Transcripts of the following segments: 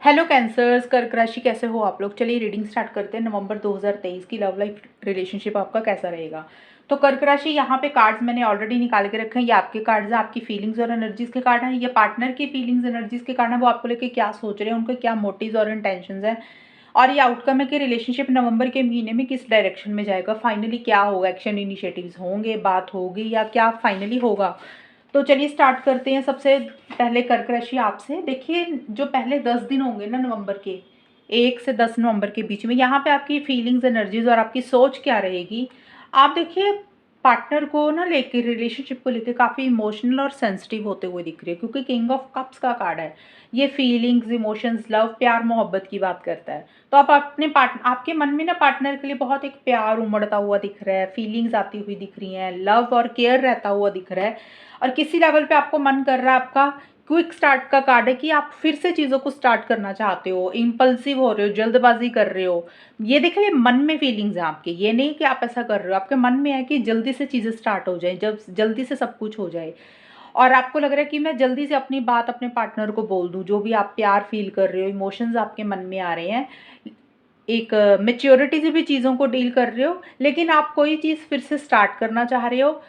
Hello cancers, कर्क राशि कैसे हो आप लोग। चलिए रीडिंग स्टार्ट करते हैं। नवंबर 2023 की लव लाइफ रिलेशनशिप आपका कैसा रहेगा। तो कर्क राशि, यहाँ पे कार्ड्स मैंने ऑलरेडी निकाल के रखे हैं। ये आपके कार्ड्स हैं, आपकी फीलिंग्स और एनर्जीज के कार्ड हैं। ये पार्टनर की फीलिंग्स एनर्जीज के कार्ड हैं, वो आपको लेके क्या सोच रहे हैं, उनके क्या मोटिव्स और इंटेंशंस हैं, और ये आउटकम है कि रिलेशनशिप नवंबर के महीने में किस डायरेक्शन में जाएगा, फाइनली क्या होगा, एक्शन इनिशिएटिव्स होंगे, बात होगी या क्या फाइनली होगा। तो चलिए स्टार्ट करते हैं। सबसे पहले कर्क राशि आपसे देखिए, जो पहले 10 दिन होंगे ना नवंबर के, 1 से 10 नवंबर के बीच में, यहाँ पे आपकी फीलिंग्स एनर्जीज और आपकी सोच क्या रहेगी। आप देखिए पार्टनर को ना लेके, रिलेशनशिप को लेके काफ़ी इमोशनल और सेंसिटिव होते हुए दिख रही है, क्योंकि किंग ऑफ कप्स का कार्ड है। ये फीलिंग्स, इमोशंस, लव, प्यार, मोहब्बत की बात करता है। तो आप अपने आपके मन में ना पार्टनर के लिए बहुत एक प्यार उमड़ता हुआ दिख रहा है, फीलिंग्स आती हुई दिख रही हैं, लव और केयर रहता हुआ दिख रहा है। और किसी लेवल पे आपको मन कर रहा है, आपका क्विक स्टार्ट का कार्ड है कि आप फिर से चीज़ों को स्टार्ट करना चाहते हो, इम्पल्सिव हो रहे हो, जल्दबाजी कर रहे हो। ये देख रहे, मन में फीलिंग्स हैं आपके, ये नहीं कि आप ऐसा कर रहे हो, आपके मन में है कि जल्दी से चीज़ें स्टार्ट हो जाए, जब जल्दी से सब कुछ हो जाए। और आपको लग रहा है कि मैं जल्दी से अपनी बात अपने पार्टनर को बोल दूँ, जो भी आप प्यार फील कर रहे हो, इमोशंस आपके मन में आ रहे हैं, एक मैच्योरिटी से भी चीज़ों को डील कर रहे हो, लेकिन आप कोई चीज़ फिर से स्टार्ट करना चाह रहे हो,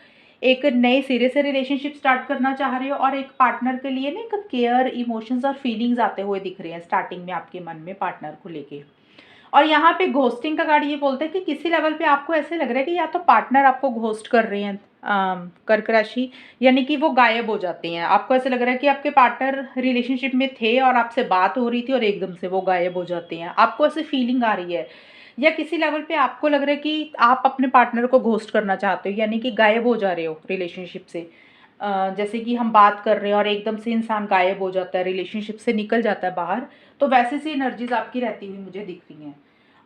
एक नए सिरे से रिलेशनशिप स्टार्ट करना चाह रहे हो, और एक पार्टनर के लिए ना एक केयर, इमोशंस और फीलिंग्स आते हुए दिख रहे हैं स्टार्टिंग में आपके मन में पार्टनर को लेके। और यहाँ पे घोस्टिंग का कार्ड ये बोलता है कि किसी लेवल पे आपको ऐसे लग रहा है कि या तो पार्टनर आपको घोस्ट कर रहे हैं, कर्क राशि, यानी कि वो गायब हो जाते हैं। आपको ऐसे लग रहा है कि आपके पार्टनर रिलेशनशिप में थे और आपसे बात हो रही थी और एकदम से वो गायब हो जाते हैं, आपको ऐसे फीलिंग आ रही है। या किसी लेवल पे आपको लग रहा है कि आप अपने पार्टनर को घोस्ट करना चाहते हो, यानी कि गायब हो जा रहे हो रिलेशनशिप से। जैसे कि हम बात कर रहे हैं और एकदम से इंसान गायब हो जाता है, रिलेशनशिप से निकल जाता है बाहर। तो वैसे सी एनर्जीज आपकी रहती हुई मुझे दिख रही हैं।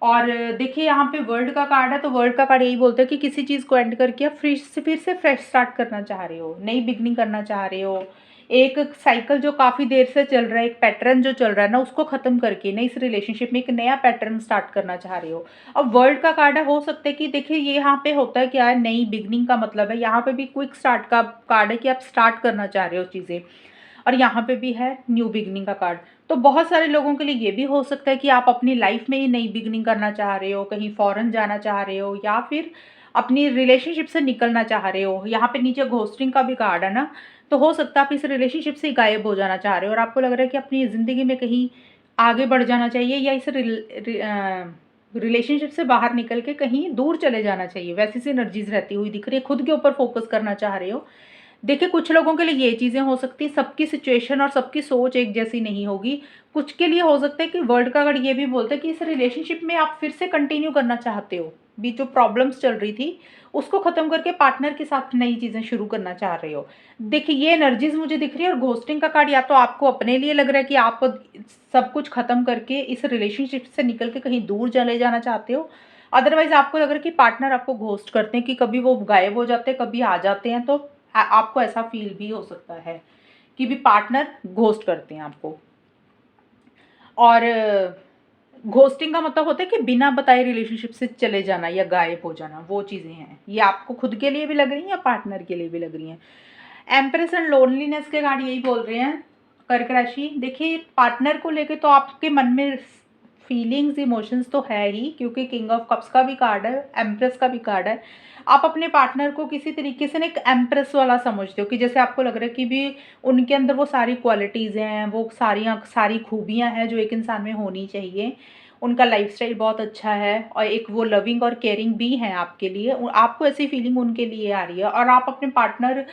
और देखिए यहाँ पे वर्ल्ड का कार्ड है, तो वर्ल्ड का कार्ड यही बोलता है कि किसी चीज़ को एंड करके आप फिर से फ्रेश स्टार्ट करना चाह रहे हो, नई बिगनिंग करना चाह रहे हो। एक साइकिल जो काफ़ी देर से चल रहा है, एक पैटर्न जो चल रहा है ना, उसको ख़त्म करके नई इस रिलेशनशिप में एक नया पैटर्न स्टार्ट करना चाह रहे हो। अब वर्ल्ड का कार्ड है, हो सकता है कि देखिए ये यहाँ पे होता है क्या है, नई बिगनिंग का मतलब है, यहाँ पे भी क्विक स्टार्ट का कार्ड है कि आप स्टार्ट करना चाह रहे हो चीज़ें। और यहाँ पे भी है न्यू बिगनिंग का कार्ड। तो बहुत सारे लोगों के लिए ये भी हो सकता है कि आप अपनी लाइफ में ही नई बिगनिंग करना चाह रहे हो, कहीं फॉरेन जाना चाह रहे हो, या फिर अपनी रिलेशनशिप से निकलना चाह रहे हो। यहाँ पे नीचे घोस्टिंग का भी कार्ड है ना, तो हो सकता है आप इस रिलेशनशिप से गायब हो जाना चाह रहे हो और आपको लग रहा है कि अपनी ज़िंदगी में कहीं आगे बढ़ जाना चाहिए, या इस रिलेशनशिप से बाहर निकल के कहीं दूर चले जाना चाहिए। वैसी सी एनर्जीज रहती हुई दिख रही है, खुद के ऊपर फोकस करना चाह रहे हो। देखिए कुछ लोगों के लिए ये चीज़ें हो सकती हैं, सबकी सिचुएशन और सबकी सोच एक जैसी नहीं होगी। कुछ के लिए हो सकता है कि वर्ल्ड का कार्ड ये भी बोलता है कि इस रिलेशनशिप में आप फिर से कंटिन्यू करना चाहते हो, भी जो प्रॉब्लम्स चल रही थी उसको ख़त्म करके पार्टनर के साथ नई चीज़ें शुरू करना चाह रहे हो। देखिए ये एनर्जीज मुझे दिख रही है। और घोस्टिंग का कार्ड, या तो आपको अपने लिए लग रहा है कि आप सब कुछ ख़त्म करके इस रिलेशनशिप से निकल के कहीं दूर चले जाना चाहते हो, अदरवाइज आपको लग रहा है कि पार्टनर आपको घोस्ट करते हैं, कि कभी वो गायब हो जाते हैं, कभी आ जाते हैं। तो आपको ऐसा फील भी हो सकता है कि भी पार्टनर घोस्ट करते हैं आपको। और घोस्टिंग का मतलब होता है कि बिना बताए रिलेशनशिप से चले जाना या गायब हो जाना, वो चीज़ें हैं। ये आपको खुद के लिए भी लग रही हैं या पार्टनर के लिए भी लग रही हैं। एम्प्रेस एंड लोनलीनेस के कार्ड यही बोल रहे हैं कर्क राशि। देखिए पार्टनर को लेके तो आपके मन में फीलिंग्स, इमोशंस तो है ही, क्योंकि किंग ऑफ कप्स का भी कार्ड है, एम्प्रेस का भी कार्ड है। आप अपने पार्टनर को किसी तरीके से ना एक एम्प्रेस वाला समझते हो, कि जैसे आपको लग रहा है कि भी उनके अंदर वो सारी क्वालिटीज़ हैं, वो सारी खूबियाँ हैं जो एक इंसान में होनी चाहिए। उनका लाइफस्टाइल बहुत अच्छा है और एक वो लविंग और केयरिंग भी हैं आपके लिए। आपको ऐसी फीलिंग उनके लिए आ रही है, और आप अपने पार्टनर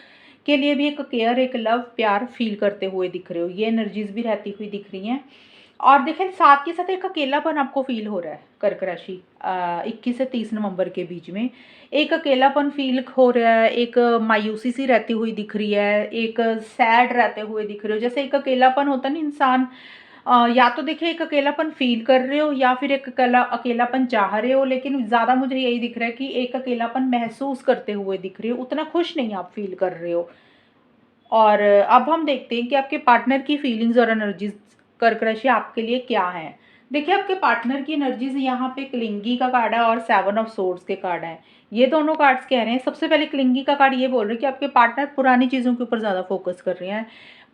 के लिए भी एक केयर, एक लव, प्यार फील करते हुए दिख रहे हो। ये एनर्जीज भी रहती हुई दिख रही हैं। और देखें साथ के साथ एक अकेलापन आपको फील हो रहा है कर्क राशि। 21 से 30 नवंबर के बीच में एक अकेलापन फील हो रहा है, एक मायूसी सी रहती हुई दिख रही है, एक सैड रहते हुए दिख रहे हो। जैसे एक अकेलापन होता है ना, इंसान या तो देखिए एक अकेलापन फील कर रहे हो, या फिर एक अकेलापन चाह रहे हो, लेकिन ज़्यादा मुझे यही दिख रहा है कि एक अकेलापन महसूस करते हुए दिख रहे हो, उतना खुश नहीं आप फील कर रहे हो। और अब हम देखते हैं कि आपके पार्टनर की फीलिंग्स और एनर्जीज कर्क राशि आपके लिए क्या है। देखिए आपके पार्टनर की एनर्जीज यहाँ पे क्लिंगी का कार्ड है और 7 ऑफ सोर्ड्स के कार्ड हैं। ये दोनों कार्ड्स कह रहे हैं, सबसे पहले क्लिंगी का कार्ड ये बोल रहे हैं कि आपके पार्टनर पुरानी चीज़ों के ऊपर ज़्यादा फोकस कर रहे हैं,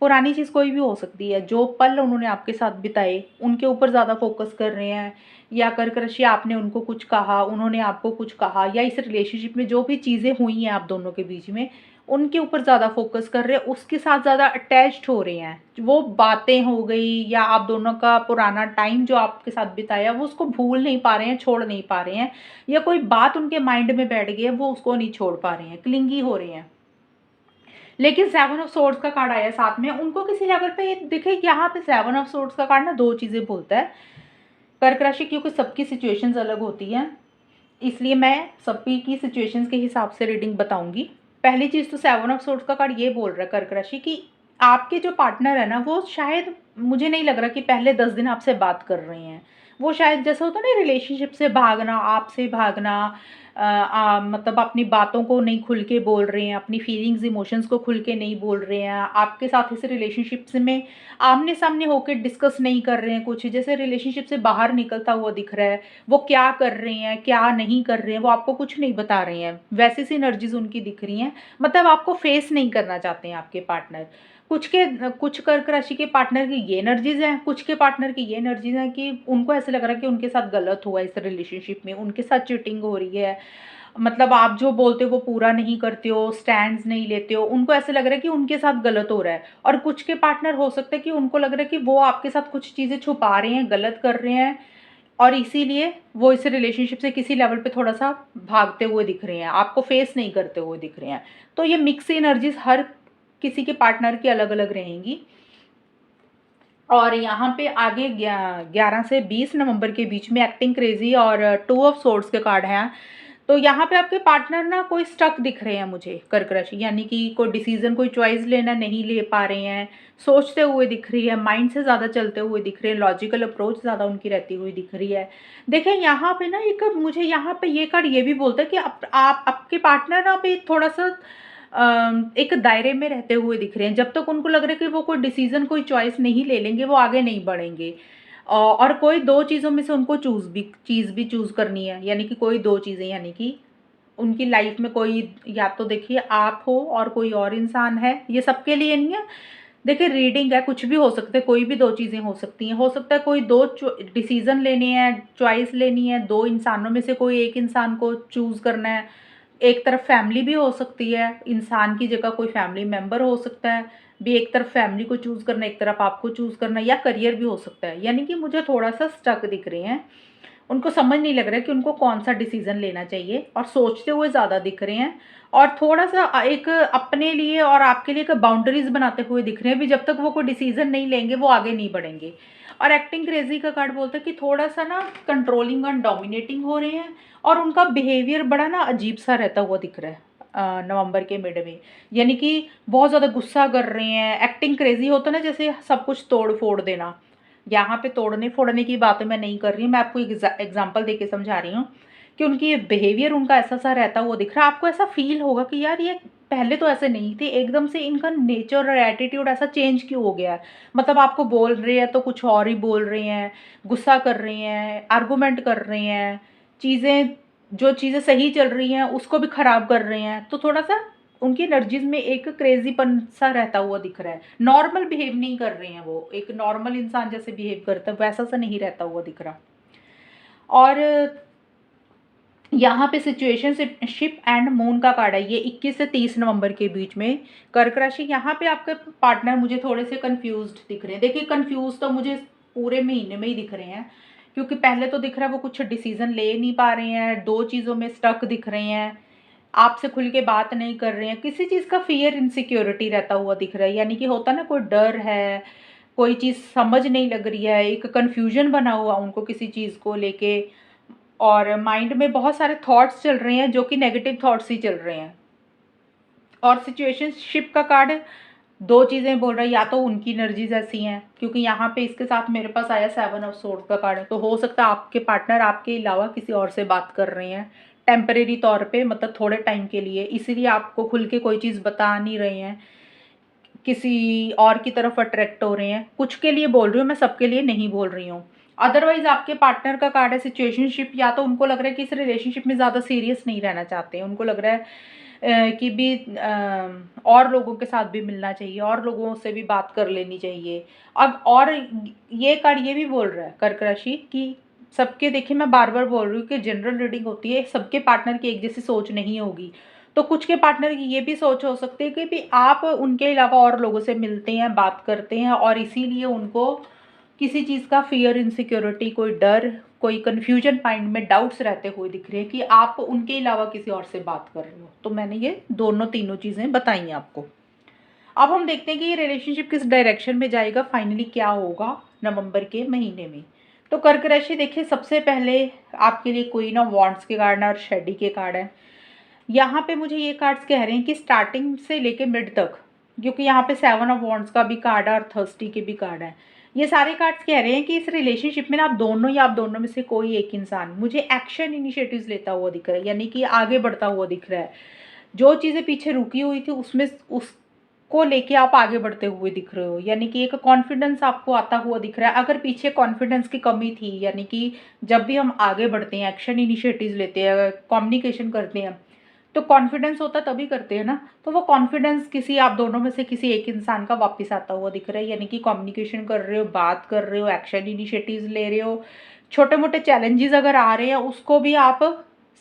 पुरानी चीज़ कोई भी हो सकती है, जो पल उन्होंने आपके साथ बिताए, उनके ऊपर ज़्यादा फ़ोकस कर रहे हैं, या कर्क राशि आपने उनको कुछ कहा, उन्होंने आपको कुछ कहा, या इस रिलेशनशिप में जो भी चीज़ें हुई हैं आप दोनों के बीच में, उनके ऊपर ज़्यादा फ़ोकस कर रहे हैं, उसके साथ ज़्यादा अटैच्ड हो रहे हैं। वो बातें हो गई या आप दोनों का पुराना टाइम जो आपके साथ बिताया, वो उसको भूल नहीं पा रहे हैं, छोड़ नहीं पा रहे हैं, या कोई बात उनके माइंड में बैठ गई है, वो उसको नहीं छोड़ पा रहे हैं, क्लिंगी हो रहे हैं। लेकिन 7 ऑफ सोर्ड्स का कार्ड आया साथ में, उनको किसी लेवल पे देखिए, यहाँ पे 7 ऑफ सोर्ड्स का कार्ड ना 2 चीज़ें बोलता है। कर्क राशि क्योंकि सबकी सिचुएशंस अलग होती हैं, इसलिए मैं सभी की सिचुएशंस के हिसाब से रीडिंग बताऊंगी। पहली चीज़ तो 7 ऑफ सोर्ड्स का कार्ड ये बोल रहा है कर्क राशि कि आपके जो पार्टनर है ना, वो शायद, मुझे नहीं लग रहा कि पहले 10 दिन आपसे बात कर रहे हैं। वो शायद जैसा होता है ना रिलेशनशिप से भागना, आपसे भागना, मतलब अपनी बातों को नहीं खुल के बोल रहे हैं, अपनी फीलिंग्स इमोशंस को खुल के नहीं बोल रहे हैं, आपके साथ इस रिलेशनशिप से में आमने सामने होकर डिस्कस नहीं कर रहे हैं, कुछ जैसे रिलेशनशिप से बाहर निकलता हुआ दिख रहा है। वो क्या कर रहे हैं, क्या नहीं कर रहे हैं, वो आपको कुछ नहीं बता रहे हैं, वैसी सी एनर्जीज उनकी दिख रही हैं। मतलब आपको फेस नहीं करना चाहते हैं आपके पार्टनर। कुछ कर्क राशि के पार्टनर की ये एनर्जीज हैं, कुछ के पार्टनर की ये एनर्जीज हैं कि उनको ऐसे लग रहा है कि उनके साथ गलत हुआ इस रिलेशनशिप में, उनके साथ चीटिंग हो रही है। मतलब आप जो बोलते हो वो पूरा नहीं करते हो, स्टैंड्स नहीं लेते हो, उनको ऐसे लग रहा है कि उनके साथ गलत हो रहा है। और कुछ के पार्टनर हो सकते हैं कि उनको लग रहा है कि वो आपके साथ कुछ चीज़ें छुपा रहे हैं, गलत कर रहे हैं, और इसीलिए वो इस रिलेशनशिप से किसी लेवल पे थोड़ा-सा भागते हुए दिख रहे हैं, आपको फेस नहीं करते हुए दिख रहे हैं। तो ये मिक्स एनर्जीज़ हर किसी के पार्टनर की अलग-अलग रहेंगी। और यहाँ पे आगे 11 से 20 नवंबर के बीच में एक्टिंग क्रेज़ी और 2 ऑफ सोर्ड्स के कार्ड हैं। तो यहाँ पे आपके पार्टनर ना कोई स्टक दिख रहे हैं मुझे कर्क राशि, यानी कि कोई डिसीज़न, कोई चॉइस लेना नहीं ले पा रहे हैं, सोचते हुए दिख रही है, माइंड से ज़्यादा चलते हुए दिख रहे हैं, लॉजिकल अप्रोच ज़्यादा उनकी रहती हुई दिख रही है। देखिए यहाँ पे ना एक मुझे यहाँ पे ये कार्ड ये भी बोलता है कि आप आपके पार्टनर ना अभी थोड़ा-सा एक दायरे में रहते हुए दिख रहे हैं। जब तक उनको लग रहा है कि वो कोई डिसीज़न, कोई चॉइस नहीं ले लेंगे, वो आगे नहीं बढ़ेंगे। और कोई 2 चीज़ों में से उनको चीज़ भी चूज़ करनी है, यानी कि कोई 2 चीज़ें, यानी कि उनकी लाइफ में कोई, या तो देखिए आप हो और कोई और इंसान है, ये सबके लिए नहीं है। देखिए रीडिंग है, कुछ भी हो सकता है, कोई भी 2 चीज़ें हो सकती हैं। हो सकता है कोई 2 डिसीज़न लेने हैं, चॉइस लेनी है, 2 इंसानों में से कोई एक इंसान को चूज़ करना है। एक तरफ फैमिली भी हो सकती है, इंसान की जगह कोई फैमिली मेंबर हो सकता है, भी एक तरफ फैमिली को चूज़ करना, एक तरफ आपको चूज़ करना, या करियर भी हो सकता है। यानी कि मुझे थोड़ा-सा स्टक दिख रहे हैं। उनको समझ नहीं लग रहा है कि उनको कौन-सा डिसीज़न लेना चाहिए, और सोचते हुए ज़्यादा दिख रहे हैं, और थोड़ा-सा एक अपने लिए और आपके लिए एक बाउंड्रीज़ बनाते हुए दिख रहे हैं, भी जब तक वो कोई डिसीज़न नहीं लेंगे, वो आगे नहीं बढ़ेंगे। और एक्टिंग क्रेज़ी का कार्ड बोलता है कि थोड़ा-सा ना कंट्रोलिंग एंड डोमिनेटिंग हो रहे हैं, और उनका बिहेवियर बड़ा ना अजीब-सा रहता हुआ दिख रहा है नवंबर के मिड में। यानी कि बहुत ज़्यादा गुस्सा कर रहे हैं, एक्टिंग क्रेज़ी होता है ना, जैसे सब कुछ तोड़-फोड़ देना। यहाँ पे तोड़ने-फोड़ने की बातें मैं नहीं कर रही हूँ, मैं आपको एग्ज़ाम्पल देके समझा रही हूँ कि उनकी बिहेवियर उनका ऐसा-सा रहता हुआ दिख रहा है। आपको ऐसा फ़ील होगा कि यार ये पहले तो ऐसे नहीं थे, एकदम से इनका नेचर और एटीट्यूड ऐसा चेंज क्यों हो गया है? मतलब आपको बोल रहे हैं तो कुछ और ही बोल रहे हैं, गुस्सा कर रहे हैं, आर्गुमेंट कर रहे हैं, चीज़ें जो चीज़ें सही चल रही हैं उसको भी ख़राब कर रहे हैं। तो थोड़ा-सा उनकी एनर्जीज़ में एक क्रेज़ीपन सा रहता हुआ दिख रहा है। नॉर्मल बिहेव नहीं कर रहे हैं वो, एक नॉर्मल इंसान जैसे बिहेव करता है वैसा सा नहीं रहता हुआ दिख रहा। और यहाँ पे सिचुएशनशिप एंड मून का कार्ड है, ये 21 से 30 नवंबर के बीच में। कर्क राशि, यहाँ पे आपके पार्टनर मुझे थोड़े से कंफ्यूज्ड दिख रहे हैं। देखिए कंफ्यूज तो मुझे पूरे महीने में ही दिख रहे हैं, क्योंकि पहले तो दिख रहा है वो कुछ डिसीजन ले नहीं पा रहे हैं, 2 चीज़ों में स्टक दिख रहे हैं, आपसे खुल के बात नहीं कर रहे हैं, किसी चीज़ का फ़ियर, इनसिक्योरिटी रहता हुआ दिख रहा है। यानी कि होता ना, कोई डर है, कोई चीज़ समझ नहीं लग रही है, एक कन्फ्यूजन बना हुआ उनको किसी चीज़ को लेके, और माइंड में बहुत सारे थॉट्स चल रहे हैं जो कि नेगेटिव थॉट्स ही चल रहे हैं। और सिचुएशनशिप का कार्ड 2 चीज़ें बोल रहा है, या तो उनकी एनर्जीज ऐसी हैं, क्योंकि यहाँ पे इसके साथ मेरे पास आया 7 ऑफ सोर्ड का कार्ड है, तो हो सकता है आपके पार्टनर आपके अलावा किसी और से बात कर रहे हैं टेम्परेरी तौर पे, मतलब थोड़े टाइम के लिए, इसीलिए आपको खुल के कोई चीज़ बता नहीं रहे हैं, किसी और की तरफ अट्रैक्ट हो रहे हैं। कुछ के लिए बोल रही हूँ मैं, सबके लिए नहीं बोल रही हूँ। अदरवाइज़ आपके पार्टनर का कार्ड है सिचुएशनशिप, या तो उनको लग रहा है कि इस रिलेशनशिप में ज़्यादा सीरियस नहीं रहना चाहते हैं, उनको लग रहा है कि भी और लोगों के साथ भी मिलना चाहिए, और लोगों से भी बात कर लेनी चाहिए। अब और ये कार्ड ये भी बोल रहा है कर्क राशि कि सबके, देखिए मैं बार-बार बोल रही हूँ कि जनरल रीडिंग होती है, सबके पार्टनर की एक जैसी सोच नहीं होगी। तो कुछ के पार्टनर की ये भी सोच हो सकती है कि भी आप उनके अलावा और लोगों से मिलते हैं, बात करते हैं और इसीलिए उनको किसी चीज़ का फ़ियर, इनसिक्योरिटी, कोई डर, कोई कन्फ्यूजन माइंड में डाउट्स रहते हुए दिख रहे हैं कि आप उनके अलावा किसी और से बात कर रहे हो। तो मैंने ये दोनों तीनों चीज़ें बताई आपको। अब हम देखते हैं कि ये रिलेशनशिप किस डायरेक्शन में जाएगा, फाइनली क्या होगा नवंबर के महीने में। तो कर्क राशि, देखिए सबसे पहले आपके लिए क्वीन ऑफ वॉन्ड्स के कार्ड और शेडी के कार्ड है। यहाँ पे मुझे ये कार्ड्स कह रहे हैं कि स्टार्टिंग से लेके मिड तक, क्योंकि यहाँ पे 7 ऑफ वॉन्ड्स का भी कार्ड है और थर्स्टी के भी कार्ड है। ये सारे कार्ड्स कह रहे हैं कि इस रिलेशनशिप में ना आप दोनों या आप दोनों में से कोई एक इंसान मुझे एक्शन इनिशिएटिव्स लेता हुआ दिख रहा है, यानी कि आगे बढ़ता हुआ दिख रहा है। जो चीज़ें पीछे रुकी हुई थी उसमें उसको लेके आप आगे बढ़ते हुए दिख रहे हो, यानी कि एक कॉन्फिडेंस आपको आता हुआ दिख रहा है। अगर पीछे कॉन्फिडेंस की कमी थी, यानी कि जब भी हम आगे बढ़ते हैं, एक्शन इनिशिएटिव्स लेते हैं, कम्युनिकेशन करते हैं, तो कॉन्फिडेंस होता तभी करते हैं ना। तो वो कॉन्फिडेंस किसी आप दोनों में से किसी एक इंसान का वापस आता हुआ दिख रहा है, यानी कि कम्युनिकेशन कर रहे हो, बात कर रहे हो, एक्शन इनिशिएटिव्स ले रहे हो। छोटे मोटे चैलेंजेस अगर आ रहे हैं उसको भी आप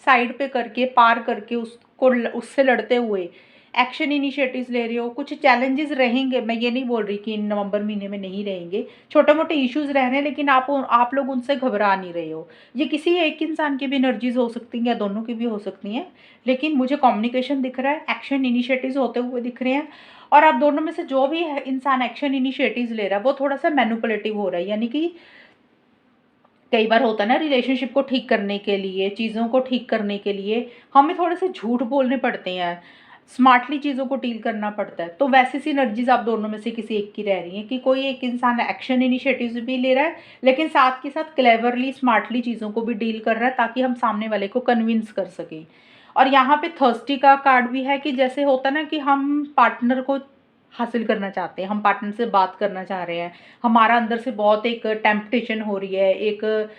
साइड पे करके, पार करके, उसको उससे लड़ते हुए एक्शन इनिशिएटिव्स ले रहे हो। कुछ चैलेंजेस रहेंगे, मैं ये नहीं बोल रही कि नवंबर महीने में नहीं रहेंगे, छोटे मोटे इश्यूज रह रहे हैं, लेकिन आप लोग उनसे घबरा नहीं रहे हो। ये किसी एक इंसान की भी एनर्जीज हो सकती हैं या दोनों की भी हो सकती हैं, लेकिन मुझे कम्युनिकेशन दिख रहा है, एक्शन इनिशिएटिव्स होते हुए दिख रहे हैं। और आप दोनों में से जो भी इंसान एक्शन इनिशिएटिव्स ले रहा है वो थोड़ा सा मैनिपुलेटिव हो रहा है, यानी कि कई बार होता है ना, रिलेशनशिप को ठीक करने के लिए, चीज़ों को ठीक करने के लिए हमें थोड़े से झूठ बोलने पड़ते हैं, स्मार्टली चीज़ों को डील करना पड़ता है। तो वैसी सी एनर्जीज आप दोनों में से किसी एक की रह रही हैं कि कोई एक इंसान एक्शन इनिशिएटिव्स भी ले रहा है, लेकिन साथ के साथ क्लेवरली, स्मार्टली चीज़ों को भी डील कर रहा है, ताकि हम सामने वाले को कन्विंस कर सकें। और यहाँ पे थर्स्टी का कार्ड भी है कि जैसे होता है ना कि हम पार्टनर को हासिल करना चाहते हैं, हम पार्टनर से बात करना चाह रहे हैं, हमारा अंदर से बहुत एक टेम्पटेशन हो रही है, एक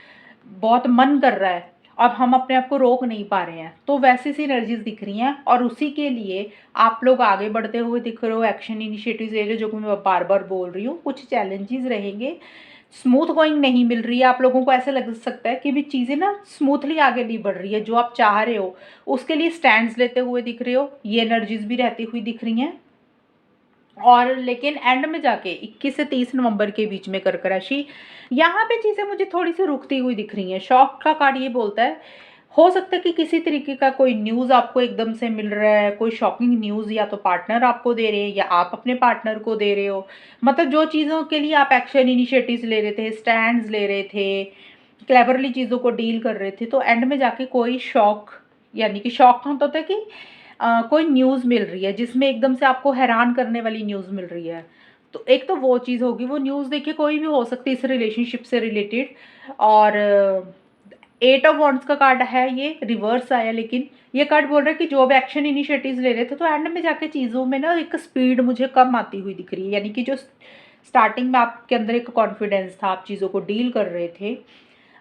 बहुत मन कर रहा है, अब हम अपने आप को रोक नहीं पा रहे हैं। तो वैसी सी एनर्जीज दिख रही हैं और उसी के लिए आप लोग आगे बढ़ते हुए दिख रहे हो, एक्शन इनिशिएटिव्स ले रहे हो, जो कि मैं बार बार बोल रही हूँ। कुछ चैलेंजेस रहेंगे, स्मूथ गोइंग नहीं मिल रही है, आप लोगों को ऐसे लग सकता है कि भी चीज़ें ना स्मूथली आगे नहीं बढ़ रही है, जो आप चाह रहे हो उसके लिए स्टैंड्स लेते हुए दिख रहे हो, ये एनर्जीज भी रहती हुई दिख रही हैं। और लेकिन एंड में जाके 21 से 30 नवंबर के बीच में कर्क राशि, यहाँ पे चीज़ें मुझे थोड़ी सी रुकती हुई दिख रही हैं। शॉक का कार्ड ये बोलता है, हो सकता है कि किसी तरीके का कोई न्यूज़ आपको एकदम से मिल रहा है, कोई शॉकिंग न्यूज़, या तो पार्टनर आपको दे रहे हैं या आप अपने पार्टनर को दे रहे हो। मतलब जो चीज़ों के लिए आप एक्शन इनिशिएटिव्स ले रहे थे, स्टैंड्स ले रहे थे, क्लेवरली चीज़ों को डील कर रहे थे, तो एंड में जाके कोई शॉक, यानी कि शॉक का होता है कि कोई न्यूज़ मिल रही है जिसमें एकदम से आपको हैरान करने वाली न्यूज़ मिल रही है। तो एक तो वो चीज़ होगी, वो न्यूज़ देखिए कोई भी हो सकती है इस रिलेशनशिप से रिलेटेड। और 8 ऑफ वॉन्ड्स का कार्ड है, ये रिवर्स आया, लेकिन ये कार्ड बोल रहा है कि जो अब एक्शन इनिशिएटिव्स ले रहे थे, तो एंड में जाके चीज़ों में ना एक स्पीड मुझे कम आती हुई दिख रही है, यानी कि जो स्टार्टिंग में आपके अंदर एक कॉन्फिडेंस था, आप चीज़ों को डील कर रहे थे,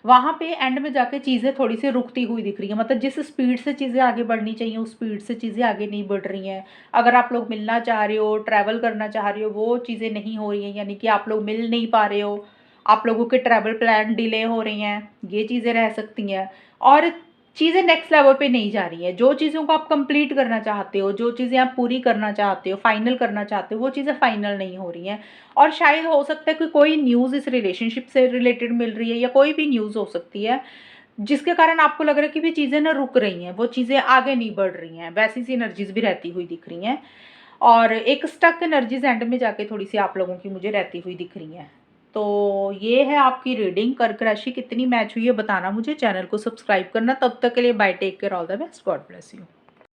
वहाँ पे एंड में जाके चीज़ें थोड़ी सी रुकती हुई दिख रही हैं। मतलब जिस स्पीड से चीज़ें आगे बढ़नी चाहिए उस स्पीड से चीज़ें आगे नहीं बढ़ रही हैं। अगर आप लोग मिलना चाह रहे हो, ट्रैवल करना चाह रहे हो, वो चीज़ें नहीं हो रही हैं, यानी कि आप लोग मिल नहीं पा रहे हो, आप लोगों के ट्रैवल प्लान डिले हो रही हैं, ये चीज़ें रह सकती हैं। और चीज़ें नेक्स्ट लेवल पे नहीं जा रही हैं, जो चीज़ों को आप कंप्लीट करना चाहते हो, जो चीज़ें आप पूरी करना चाहते हो, फाइनल करना चाहते हो, वो चीज़ें फाइनल नहीं हो रही हैं। और शायद हो सकता है कि कोई न्यूज़ इस रिलेशनशिप से रिलेटेड मिल रही है, या कोई भी न्यूज़ हो सकती है जिसके कारण आपको लग रहा है कि भी चीज़ें ना रुक रही हैं, वो चीज़ें आगे नहीं बढ़ रही हैं। वैसी सी एनर्जीज भी रहती हुई दिख रही हैं, और एक स्टक एनर्जीज एंड में जाके थोड़ी सी आप लोगों की मुझे रहती हुई दिख रही हैं। तो ये है आपकी रीडिंग। कर्क राशि कितनी मैच हुई है बताना मुझे, चैनल को सब्सक्राइब करना। तब तक के लिए bye, take care, all the best, God bless you.